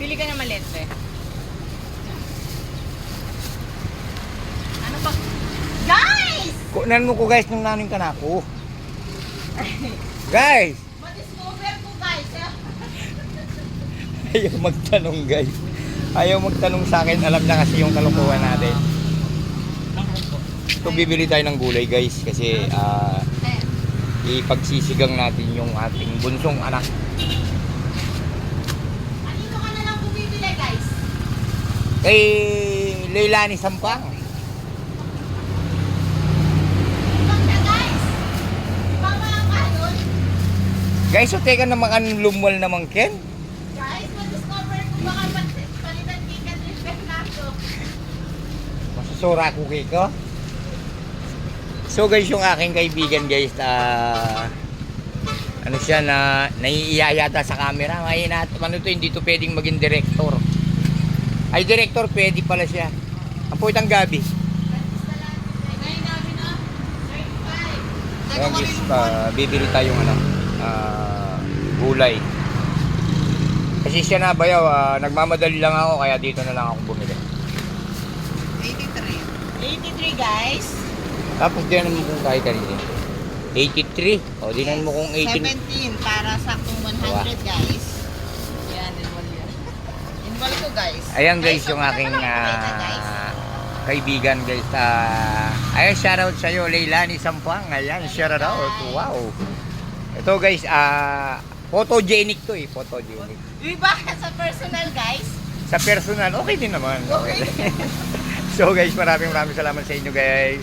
Pili ka na maliit, eh. Ano ba? Guys! Kunan mo ko guys nung nanin ka na ako. Guys! Ma-discover ko, guys. Ayaw magtanong guys. Ayaw magtanong sa akin. Alam na kasi yung kalokohan natin. So bibili tayo ng gulay guys. Kasi ipagsisigang natin yung ating bunsong anak. Anino ka na lang bumibili, guys? Kay Leilani Sampang. Ibang na, guys. Ibang mga kanon. Guys, so teka naman anong lumwal naman Ken. Guys, ma-discover ko baka palitan kikat yung Fernando. Masusura ko kay ko. So guys, yung aking kaibigan guys, ano siya na naiiya yata sa camera. Mahina, ano to, hindi to pwedeng maging director. Ay, director, pwede pala siya. Ang puwitang gabi. Ayan guys, bibili tayong ano, gulay. Kasi siya na bayaw, nagmamadali lang ako kaya dito na lang ako bumili. 83, guys. Tapos dinan mo kung kahit kanina. 83. O, dinan mo kung 18. 17 para saktong 100, Wow. guys. Yan, inwal yan. Inwal ko, guys. Ayan guys, Ay, yung so, aking guys. kaibigan guys. Ayan, shoutout sa'yo, Leilani Sampang. Ayan, shoutout. Wow. Ito guys, photogenic to eh. Photogenic. Iba sa personal, guys. Sa personal, okay din naman. Okay. So guys, maraming salamat sa inyo guys.